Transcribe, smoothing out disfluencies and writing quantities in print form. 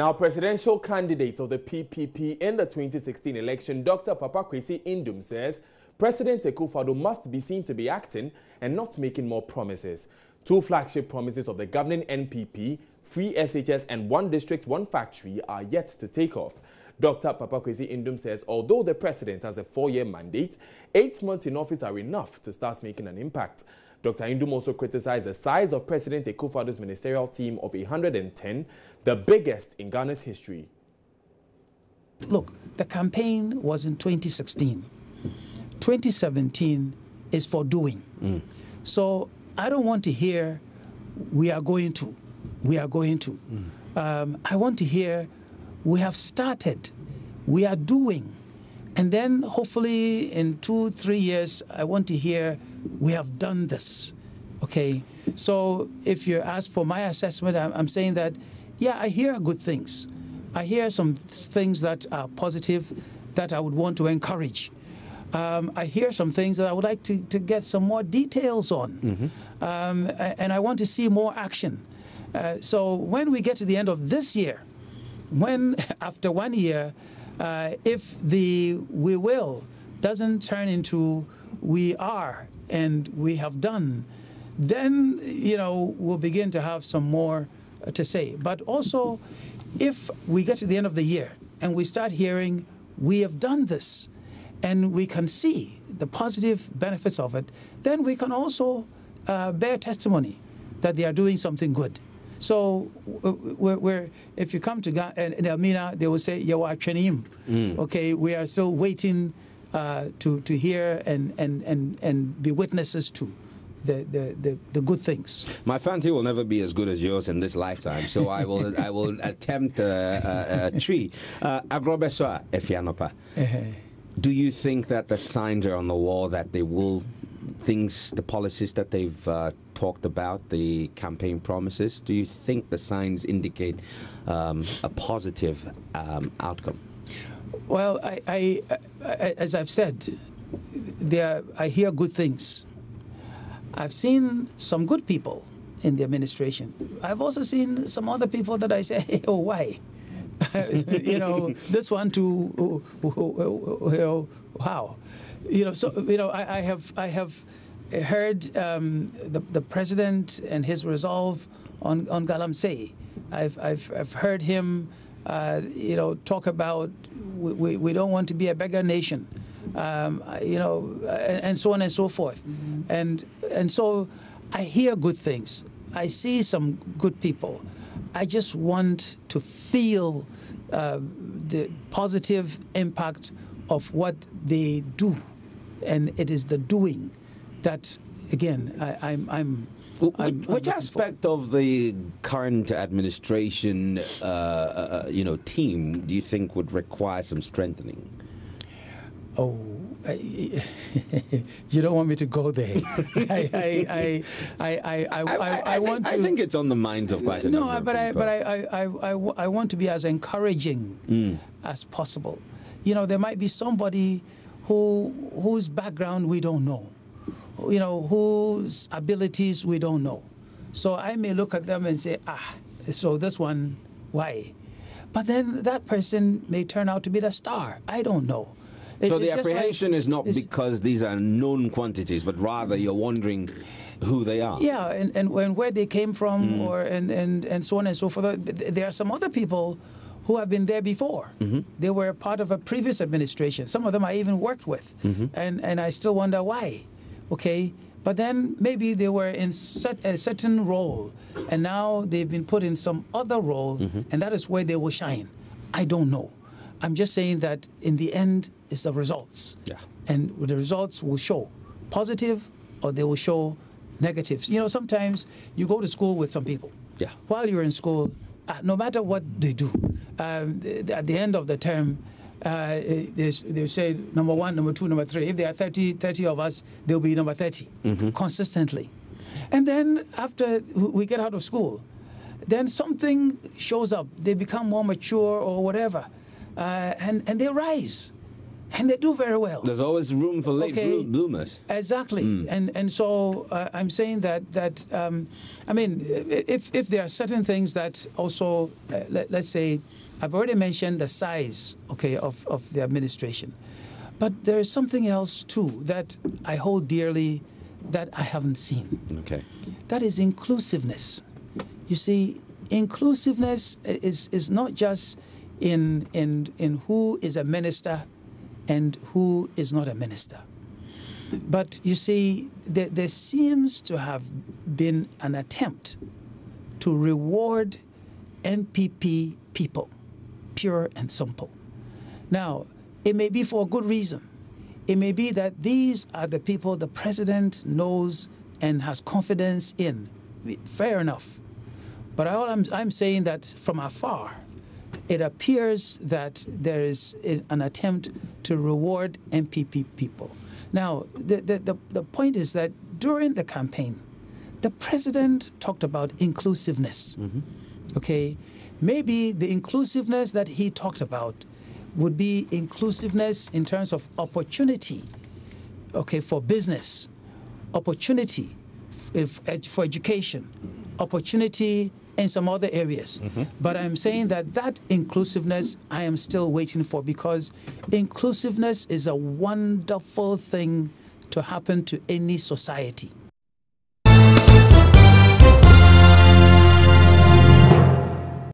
Now, presidential candidate of the PPP in the 2016 election, Dr. Nduom says President Akufo-Addo must be seen to be acting and not making more promises. Two flagship promises of the governing NPP, free SHS and one district, one factory, are yet to take off. Dr. Nduom says although the president has a 4-year mandate, 8 months in office are enough to start making an impact. Dr. Nduom also criticized the size of President Akufo-Addo's ministerial team of 110, the biggest in Ghana's history. Look, the campaign was in 2016. 2017 is for doing. So I don't want to hear we are going to. I want to hear we have started, we are doing. And then hopefully in 2-3 years, I want to hear we have done this. Okay, so if you ask for my assessment, I'm saying that, yeah, I hear good things. I hear some things that are positive that I would want to encourage. I hear some things that I would like to get some more details on. And I want to see more action. So when we get to the end of this year, when after 1 year, if the we will doesn't turn into we are and we have done, then, you know, we'll begin to have some more to say. But also, if we get to the end of the year and we start hearing we have done this and we can see the positive benefits of it, then we can also bear testimony that they are doing something good. So if you come to Ghana, in Elmina, they will say, Yawa Chenim. Okay, we are still waiting to hear and be witnesses to the good things. My fancy will never be as good as yours in this lifetime, so I will attempt a tree. Agrobeswa Efianopa. Do you think that the signs are on the wall that they will, the policies that they've talked about, the campaign promises, do you think the signs indicate a positive outcome? Well, I as I've said, I hear good things. I've seen some good people in the administration. I've also seen some other people that I say, hey, oh, why? You know, this one too, how? You know, so, you know, I have heard the president and his resolve on Galamsey. I've heard him, you know, talk about we don't want to be a beggar nation, you know, and so on and so forth. And so I hear good things. I see some good people. I just want to feel the positive impact of what they do, and it is the doing that, again, I'm which aspect of the current administration, you know, team do you think would require some strengthening? Oh, you don't want me to go there. I want to. I think it's on the minds of quite a number of people. I want to be as encouraging as possible. You know, there might be somebody whose background we don't know, you know, whose abilities we don't know. So I may look at them and say, so this one, why? But then that person may turn out to be the star. I don't know. So the apprehension is not because these are known quantities, but rather you're wondering who they are. Yeah, and where they came from, or and so on and so forth. There are some other people who have been there before. They were part of a previous administration. Some of them I even worked with, and I still wonder why. Okay, but then maybe they were in a certain role, and now they've been put in some other role, and that is where they will shine. I don't know. I'm just saying that in the end, it's the results. Yeah. And the results will show positive or they will show negatives. You know, sometimes you go to school with some people. Yeah. While you're in school, no matter what they do, at the end of the term, they say number 1, number 2, number 3. If there are 30 of us, they'll be number 30 consistently. And then after we get out of school, then something shows up. They become more mature or whatever. And they rise. And they do very well. There's always room for late bloomers. Exactly. And so I'm saying that I mean, if there are certain things that also, let's say, I've already mentioned the size, of the administration. But there is something else, too, that I hold dearly that I haven't seen. Okay. That is inclusiveness. You see, inclusiveness is not just in who is a minister and who is not a minister. But you see, there seems to have been an attempt to reward NPP people, pure and simple. Now, it may be for a good reason. It may be that these are the people the president knows and has confidence in. Fair enough. But I'm saying that from afar, it appears that there is an attempt to reward NPP people. Now, the point is that during the campaign, the president talked about inclusiveness. Okay? Maybe the inclusiveness that he talked about would be inclusiveness in terms of opportunity, for business, opportunity for education, opportunity in some other areas. But I'm saying that inclusiveness I am still waiting for, because inclusiveness is a wonderful thing to happen to any society.